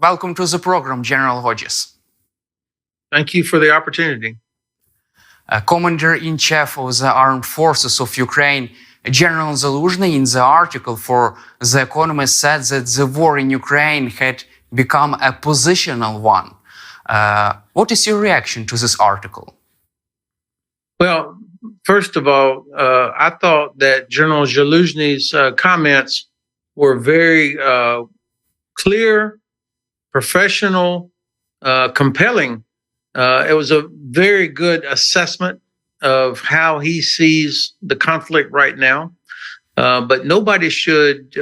Welcome to the program, General Hodges. Thank you for the opportunity. Commander-in-Chief of the Armed Forces of Ukraine, General Zalyzhny, in the article for The Economist, said that the war in Ukraine had become a positional one. What is your reaction to this article? Well, first of all, I thought that General Zaluzhny's comments were very clear, professional, compelling. It was a very good assessment of how he sees the conflict right now. But nobody should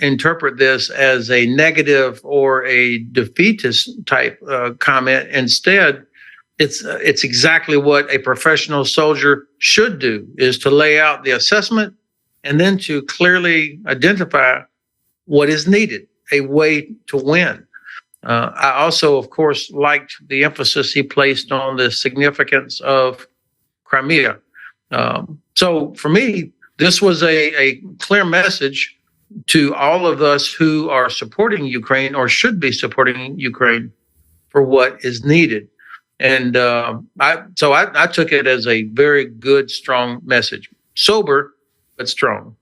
interpret this as a negative or a defeatist type comment. Instead, it's exactly what a professional soldier should do, is to lay out the assessment and then to clearly identify what is needed, a way to win. I also, of course, liked the emphasis he placed on the significance of Crimea. So for me, this was a clear message to all of us who are supporting Ukraine or should be supporting Ukraine for what is needed. And I took it as a very good, strong message. Sober, but strong.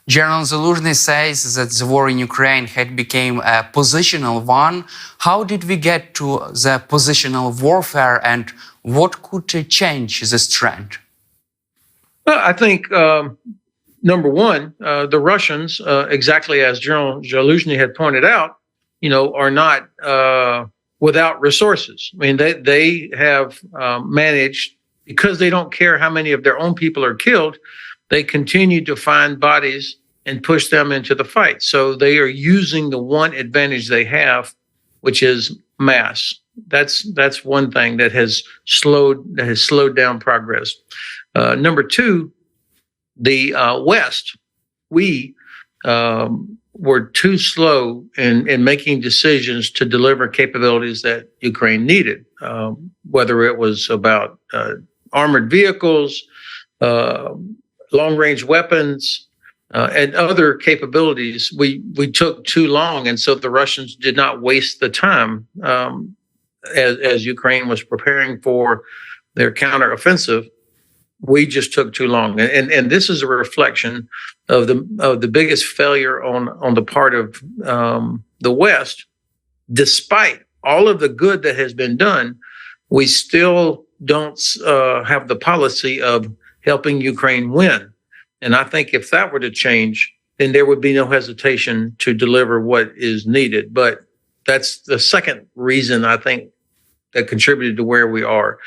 General Zaluzhny says that the war in Ukraine had become a positional one. How did we get to the positional warfare, and what could change this trend? Well, I think, number one, the Russians, exactly as General Zaluzhny had pointed out, are not without resources. I mean, they have managed, because they don't care how many of their own people are killed, they continue to find bodies and push them into the fight. So they are using the one advantage they have, which is mass. That's one thing that has slowed down progress. Number two, the West, we were too slow in making decisions to deliver capabilities that Ukraine needed, whether it was about armored vehicles, long-range weapons, and other capabilities. We took too long, and so the Russians did not waste the time as Ukraine was preparing for their counteroffensive. We just took too long, and this is a reflection of the biggest failure on the part of the West. Despite all of the good that has been done, we still don't have the policy of helping Ukraine win. And I think if that were to change, then there would be no hesitation to deliver what is needed. But that's the second reason, I think, that contributed to where we are.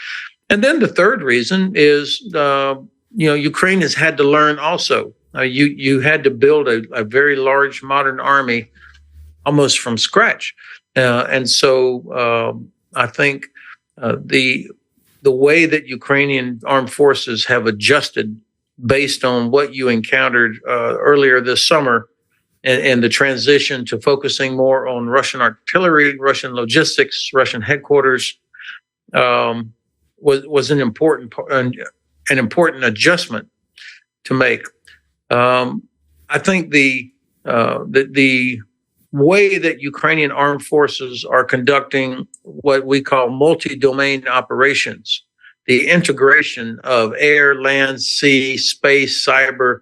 And then the third reason is, Ukraine has had to learn also. You had to build a very large modern army almost from scratch. And so I think the way that Ukrainian armed forces have adjusted based on what you encountered earlier this summer and the transition to focusing more on Russian artillery, Russian logistics, Russian headquarters, was an important adjustment to make. I think the way that Ukrainian armed forces are conducting what we call multi-domain operations, the integration of air, land, sea, space, cyber,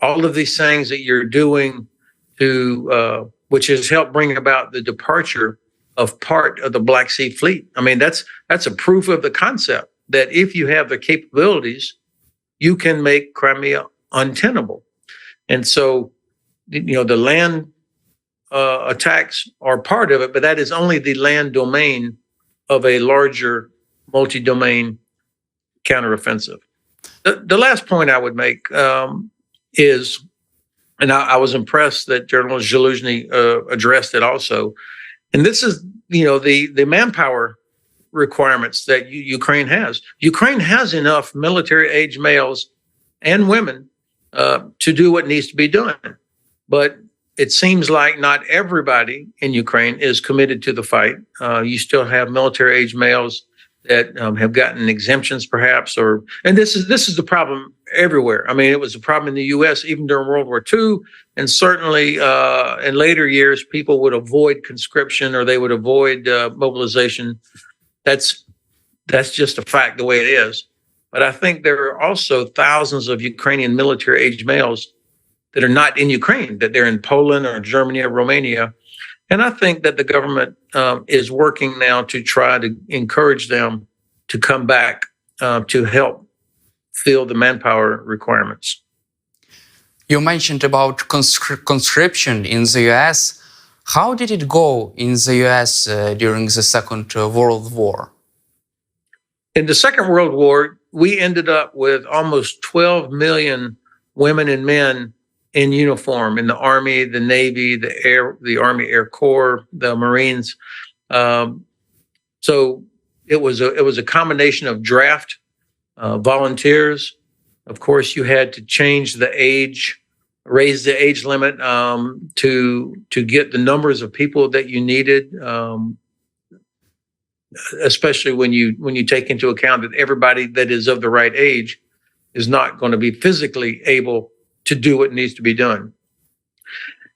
all of these things that you're doing to, which has helped bring about the departure of part of the Black Sea Fleet. I mean, that's a proof of the concept that if you have the capabilities, you can make Crimea untenable. And so, the land attacks are part of it, but that is only the land domain of a larger multi-domain counteroffensive. The last point I would make is, and I was impressed that General Zaluzhny addressed it also, and this is, the manpower requirements that Ukraine has. Ukraine has enough military-age males and women to do what needs to be done, but it seems like not everybody in Ukraine is committed to the fight. You still have military-age males that have gotten exemptions, perhaps, and this is the problem everywhere. I mean, it was a problem in the U.S. even during World War II, and certainly in later years, people would avoid conscription or they would avoid mobilization. That's just a fact, the way it is. But I think there are also thousands of Ukrainian military-age males that are not in Ukraine, that they're in Poland or Germany or Romania. And I think that the government is working now to try to encourage them to come back to help fill the manpower requirements. You mentioned about conscription in the US. How did it go in the US during the Second World War? In the Second World War, we ended up with almost 12 million women and men in uniform in the Army, the Navy, the Army Air Corps, the Marines. So it was a combination of draft, volunteers. Of course, you had to change the age, raise the age limit to get the numbers of people that you needed. Especially when you take into account that everybody that is of the right age is not going to be physically able to do what needs to be done.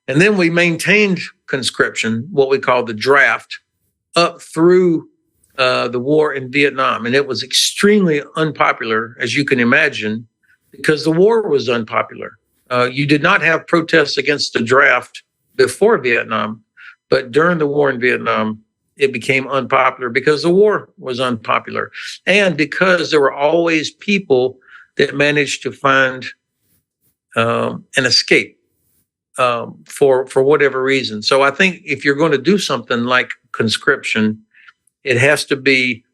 And then we maintained conscription, what we call the draft, up through the war in Vietnam. And it was extremely unpopular, as you can imagine, because the war was unpopular. You did not have protests against the draft before Vietnam, but during the war in Vietnam, it became unpopular because the war was unpopular. And because there were always people that managed to find an escape for whatever reason. So I think if you're going to do something like conscription, it has to be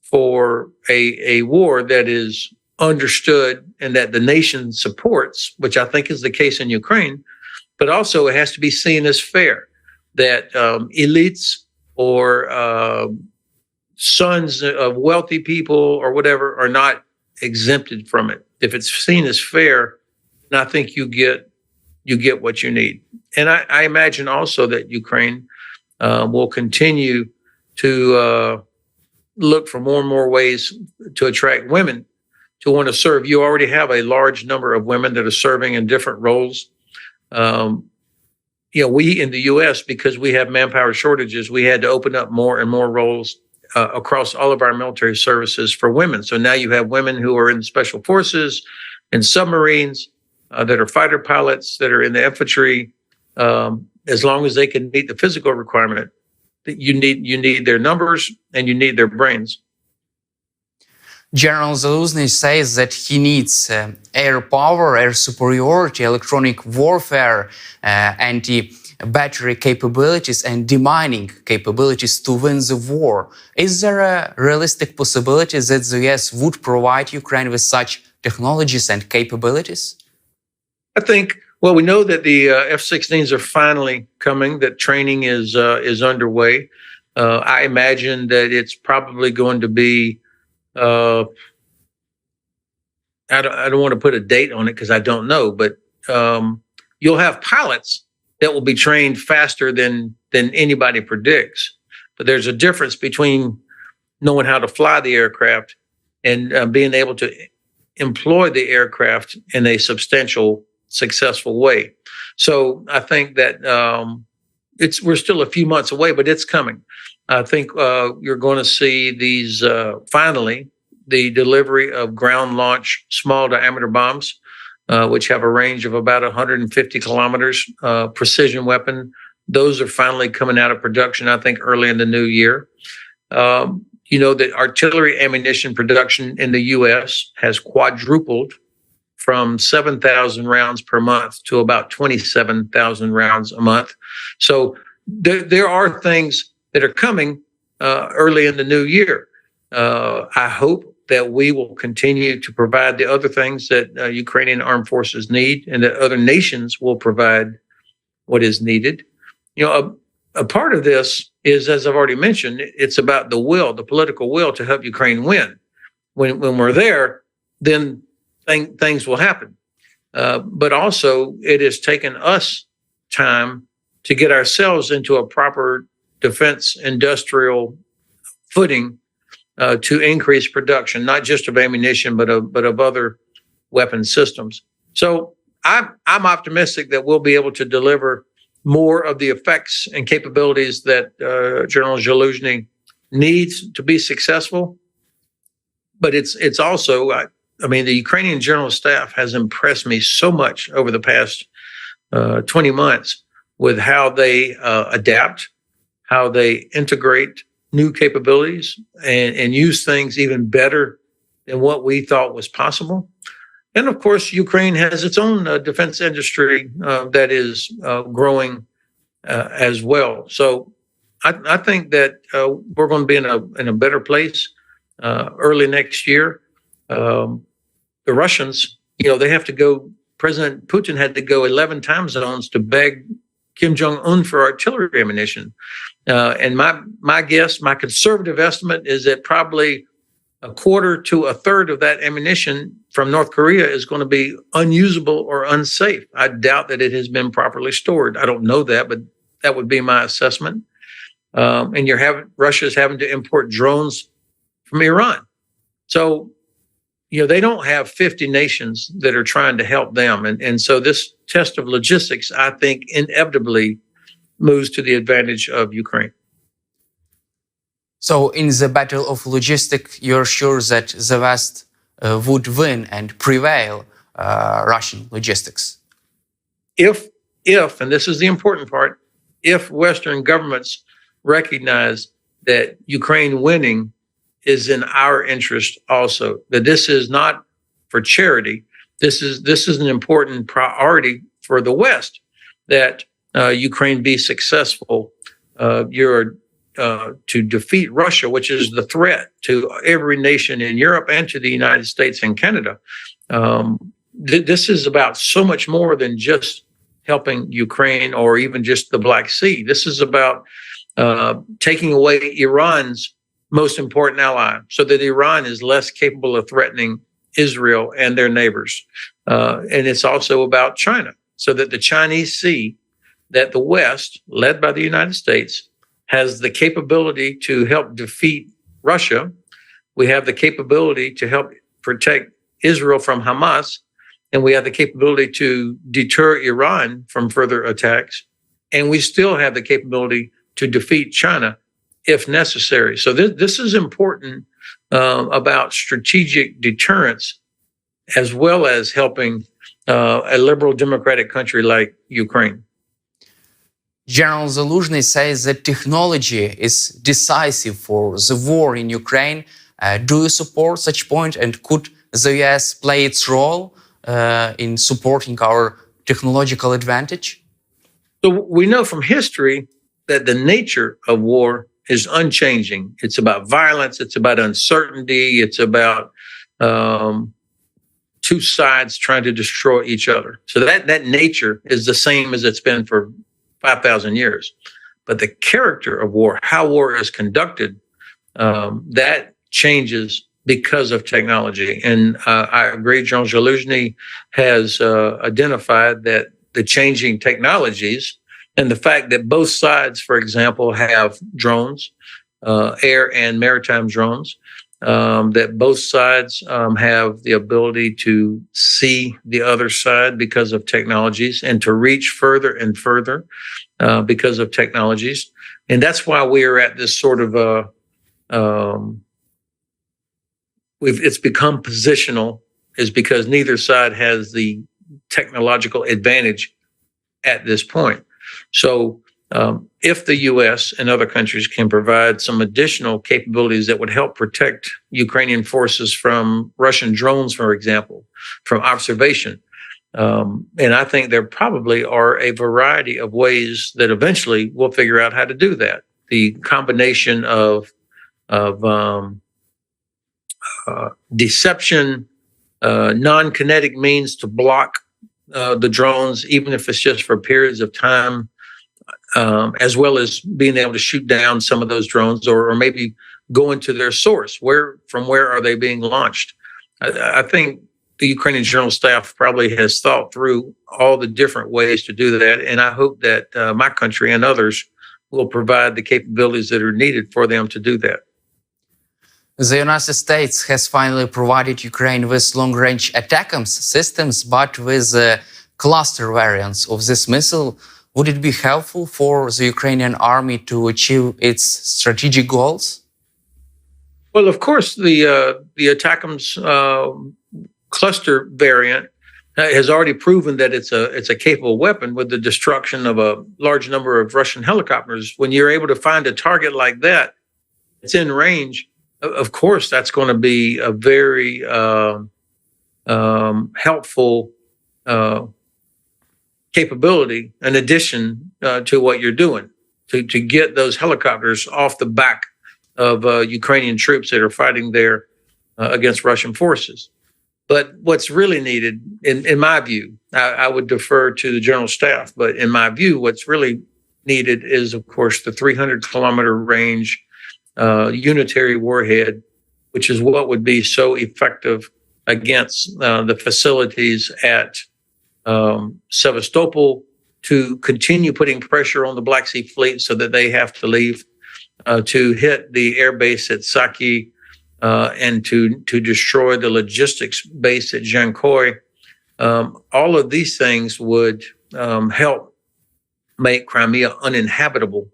for a war that is understood and that the nation supports, which I think is the case in Ukraine, but also it has to be seen as fair, that elites or sons of wealthy people or whatever are not exempted from it. If it's seen as fair, then I think you get what you need. And I imagine also that Ukraine will continue to look for more and more ways to attract women to want to serve. You already have a large number of women that are serving in different roles. We in the U.S., because we have manpower shortages, we had to open up more and more roles across all of our military services for women. So now you have women who are in special forces, in submarines, that are fighter pilots, that are in the infantry. As long as they can meet the physical requirement, you need their numbers and you need their brains. General Zaluzhny says that he needs air power, air superiority, electronic warfare, anti-battery capabilities, and demining capabilities to win the war. Is there a realistic possibility that the US would provide Ukraine with such technologies and capabilities? I think, well, we know that the F-16s are finally coming, that training is underway. I imagine that it's probably going to be I don't want to put a date on it because I don't know, but you'll have pilots that will be trained faster than anybody predicts. But there's a difference between knowing how to fly the aircraft and being able to employ the aircraft in a substantial, successful way. So I think that we're still a few months away, but it's coming. I think you're going to see these, finally, the delivery of ground launch small diameter bombs, which have a range of about 150 kilometers, precision weapon. Those are finally coming out of production, I think, early in the new year. The artillery ammunition production in the U.S. has quadrupled from 7,000 rounds per month to about 27,000 rounds a month. So there are things that are coming early in the new year. I hope that we will continue to provide the other things that Ukrainian armed forces need, and that other nations will provide what is needed. A part of this is, as I've already mentioned, it's about the will, the political will to help Ukraine win. When we're there, then things will happen. But also, it has taken us time to get ourselves into a proper defense industrial footing to increase production, not just of ammunition, but of other weapon systems. So I'm optimistic that we'll be able to deliver more of the effects and capabilities that General Zaluzhny needs to be successful. But it's also, I mean, the Ukrainian General Staff has impressed me so much over the past 20 months with how they adapt, how they integrate new capabilities and use things even better than what we thought was possible. And of course, Ukraine has its own defense industry that is growing as well. So I think that we're going to be in a better place early next year. The Russians, they have to go. President Putin had to go 11 time zones to beg Kim Jong-un for artillery ammunition. And my guess, my conservative estimate, is that probably a quarter to a third of that ammunition from North Korea is going to be unusable or unsafe. I doubt that it has been properly stored. I don't know that, but that would be my assessment. And Russia's having to import drones from Iran. So, they don't have 50 nations that are trying to help them. And so this test of logistics, I think, inevitably moves to the advantage of Ukraine. So in the battle of logistics, you're sure that the West would win and prevail Russian logistics? If, and this is the important part, if Western governments recognize that Ukraine winning is in our interest also, that this is not for charity. This is an important priority for the West, that Ukraine be successful. To defeat Russia, which is the threat to every nation in Europe and to the United States and Canada. This is about so much more than just helping Ukraine or even just the Black Sea. This is about taking away Iran's most important ally so that Iran is less capable of threatening Israel and their neighbors. And it's also about China, so that the Chinese see that the West, led by the United States, has the capability to help defeat Russia. We have the capability to help protect Israel from Hamas, and we have the capability to deter Iran from further attacks. And we still have the capability to defeat China if necessary. So this is important about strategic deterrence, as well as helping a liberal democratic country like Ukraine. General Zaluzhny says that technology is decisive for the war in Ukraine. Do you support such point, and could the US play its role in supporting our technological advantage? So we know from history that the nature of war is unchanging. It's about violence. It's about uncertainty. It's about two sides trying to destroy each other. So that nature is the same as it's been for 5,000 years. But the character of war, how war is conducted, that changes because of technology. And I agree, General Zaluzhny has identified that the changing technologies and the fact that both sides, for example, have drones, air and maritime drones, that both sides have the ability to see the other side because of technologies and to reach further and further because of technologies. And that's why we are at this sort of it's become positional, is because neither side has the technological advantage at this point. So if the U.S. and other countries can provide some additional capabilities that would help protect Ukrainian forces from Russian drones, for example, from observation, and I think there probably are a variety of ways that eventually we'll figure out how to do that. The combination of deception, non-kinetic means to block the drones, even if it's just for periods of time, as well as being able to shoot down some of those drones, or maybe go into their source. From where are they being launched? I think the Ukrainian General Staff probably has thought through all the different ways to do that, and I hope that my country and others will provide the capabilities that are needed for them to do that. The United States has finally provided Ukraine with long-range ATACMS systems, but with cluster variants of this missile. Would it be helpful for the Ukrainian army to achieve its strategic goals? Well, of course, the ATACMS cluster variant has already proven that it's a capable weapon with the destruction of a large number of Russian helicopters. When you're able to find a target like that, it's in range. Of course, that's going to be a very helpful capability in addition to what you're doing to get those helicopters off the back of Ukrainian troops that are fighting there against Russian forces. But what's really needed, in my view, I would defer to the General Staff, but in my view, what's really needed is, of course, the 300-kilometer range unitary warhead, which is what would be so effective against the facilities at Sevastopol to continue putting pressure on the Black Sea Fleet so that they have to leave, to hit the air base at Saki, and to destroy the logistics base at Zhankoy. All of these things would help make Crimea uninhabitable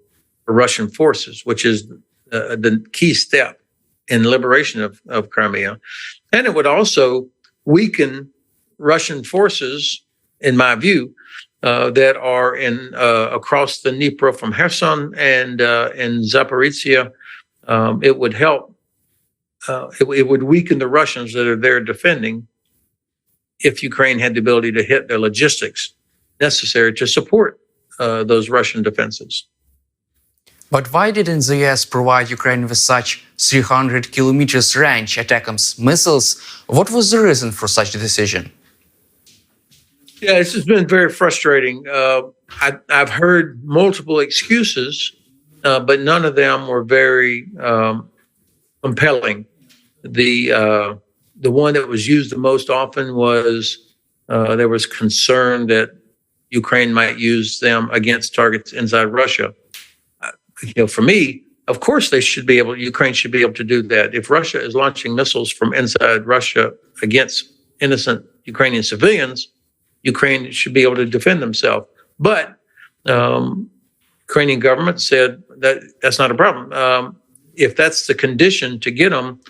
for Russian forces, which is the key step in liberation of Crimea. And it would also weaken Russian forces, in my view, that are in across the Dnipro from Kherson and in Zaporizhia. It would help. It would weaken the Russians that are there defending if Ukraine had the ability to hit their logistics necessary to support those Russian defenses. But why didn't the US provide Ukraine with such 300 kilometers range ATACMS missiles? What was the reason for such a decision? Yeah, this has been very frustrating. I've heard multiple excuses, but none of them were very compelling. The one that was used the most often was there was concern that Ukraine might use them against targets inside Russia. For me, of course, Ukraine should be able to do that. If Russia is launching missiles from inside Russia against innocent Ukrainian civilians, Ukraine should be able to defend themselves. But Ukrainian government said that that's not a problem. If that's the condition to get them,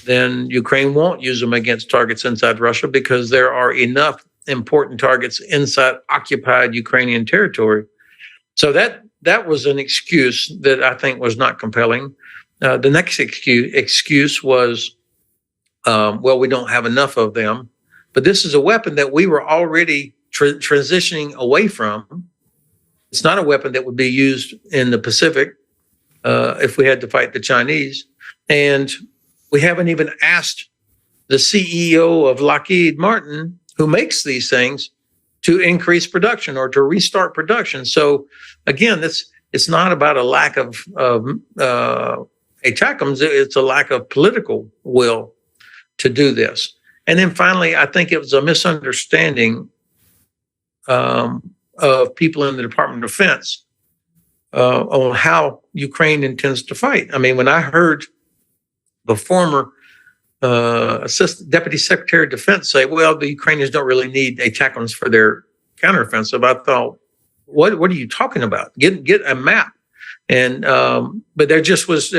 then Ukraine won't use them against targets inside Russia because there are enough important targets inside occupied Ukrainian territory. So that was an excuse that I think was not compelling. The next excuse was, well, we don't have enough of them. But this is a weapon that we were already transitioning away from. It's not a weapon that would be used in the Pacific if we had to fight the Chinese. And we haven't even asked the CEO of Lockheed Martin, who makes these things, to increase production or to restart production. So again, it's not about a lack of ATACMS, it's a lack of political will to do this. And then finally, I think it was a misunderstanding of people in the Department of Defense on how Ukraine intends to fight. I mean, when I heard the former Deputy Secretary of Defense say, well, the Ukrainians don't really need ATACMS for their counteroffensive, I thought, what are you talking about? Get a map. And but there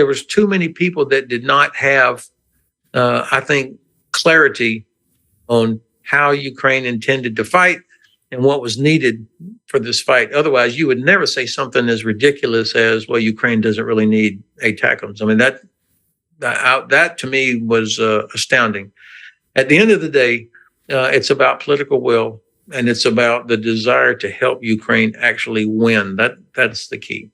was too many people that did not have, I think, clarity on how Ukraine intended to fight and what was needed for this fight. Otherwise, you would never say something as ridiculous as, well, Ukraine doesn't really need ATACMS. I mean, that to me was astounding. At the end of the day, it's about political will, and it's about the desire to help Ukraine actually win. That's the key.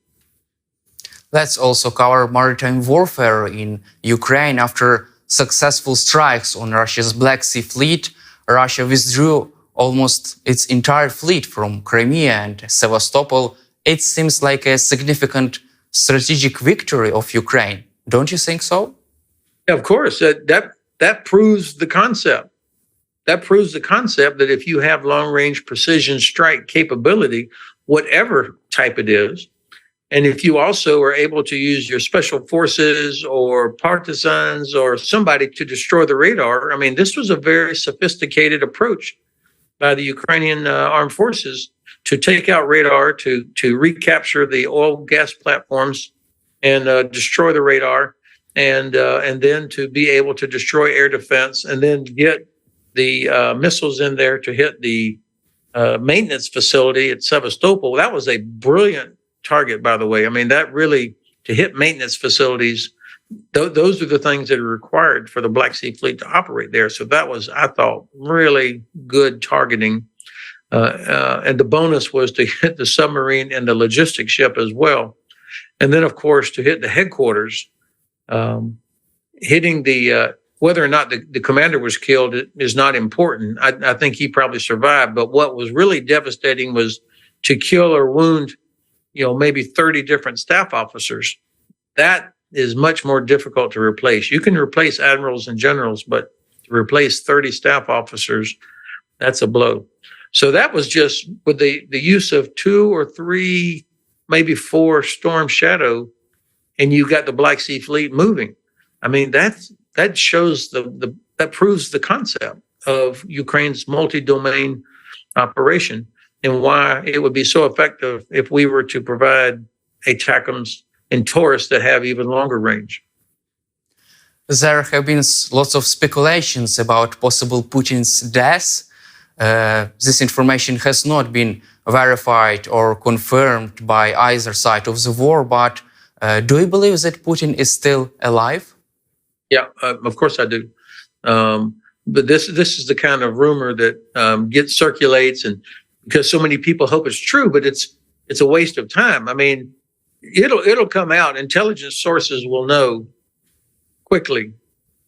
Let's also cover maritime warfare in Ukraine. After successful strikes on Russia's Black Sea Fleet, Russia withdrew almost its entire fleet from Crimea and Sevastopol. It seems like a significant strategic victory of Ukraine. Don't you think so? Yeah, of course. That proves the concept. That proves the concept that if you have long-range precision strike capability, whatever type it is, And if you also are able to use your special forces or partisans or somebody to destroy the radar, I mean, this was a very sophisticated approach by the Ukrainian armed forces to take out radar, to recapture the oil gas platforms and destroy the radar, and then to be able to destroy air defense, and then get the missiles in there to hit the maintenance facility at Sevastopol. That was a brilliant target, by the way. I mean, that really, to hit maintenance facilities, those are the things that are required for the Black Sea Fleet to operate there. So that was, I thought, really good targeting. And the bonus was to hit the submarine and the logistics ship as well. And then, of course, to hit the headquarters, hitting the, whether or not the commander was killed is not important. I think he probably survived. But what was really devastating was to kill or wound, maybe 30 different staff officers. That is much more difficult to replace. You can replace admirals and generals, but to replace 30 staff officers, that's a blow. So that was just with the use of 2 or 3, maybe 4 Storm Shadow, and you got the Black Sea Fleet moving. I mean, that shows that proves the concept of Ukraine's multi-domain operation and why it would be so effective if we were to provide ATACMS and Taurus that have even longer range. There have been lots of speculations about possible Putin's death. This information has not been verified or confirmed by either side of the war, but do you believe that Putin is still alive? Yeah, of course I do. But this is the kind of rumor that circulates, and because so many people hope it's true, but it's a waste of time. I mean, it'll come out. Intelligence sources will know quickly,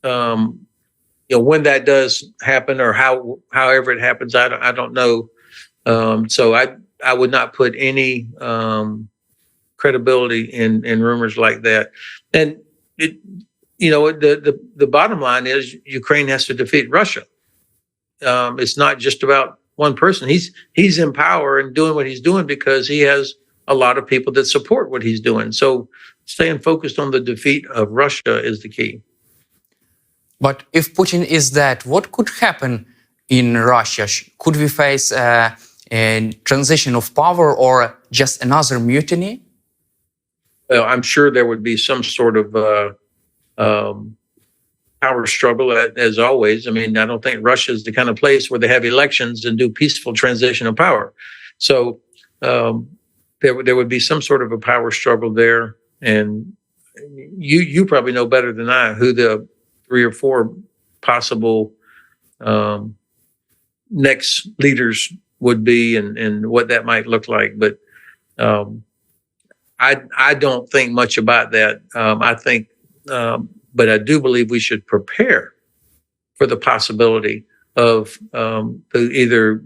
when that does happen, or however it happens. I don't know. So I would not put any credibility in rumors like that. And the bottom line is Ukraine has to defeat Russia. It's not just about one person. He's in power and doing what he's doing because he has a lot of people that support what he's doing. So staying focused on the defeat of Russia is the key. But if Putin is dead, what could happen in Russia? Could we face a transition of power or just another mutiny? Well, I'm sure there would be some sort of power struggle, as always. I mean, I don't think Russia is the kind of place where they have elections and do peaceful transition of power. So there would be some sort of a power struggle there. And you probably know better than I who the 3 or 4 possible next leaders would be and what that might look like. But I don't think much about that. I think, but I do believe we should prepare for the possibility of either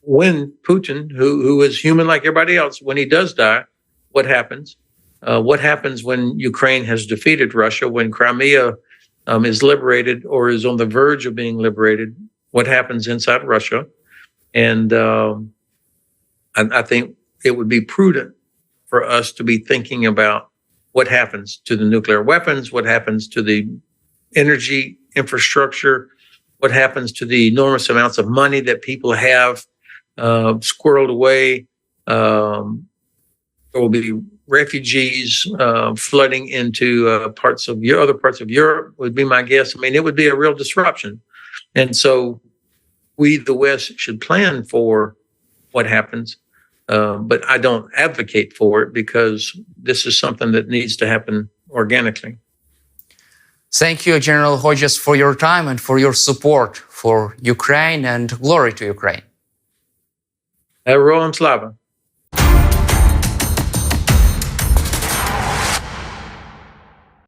when Putin, who is human like everybody else, when he does die, what happens? What happens when Ukraine has defeated Russia, when Crimea is liberated or is on the verge of being liberated? What happens inside Russia? And I think it would be prudent for us to be thinking about what happens to the nuclear weapons, what happens to the energy infrastructure, what happens to the enormous amounts of money that people have squirreled away. There will be refugees flooding into other parts of Europe, would be my guess. I mean, it would be a real disruption. And so we, the West, should plan for what happens. But I don't advocate for it because this is something that needs to happen organically. Thank you, General Hodges, for your time and for your support for Ukraine, and glory to Ukraine. Heroям slava.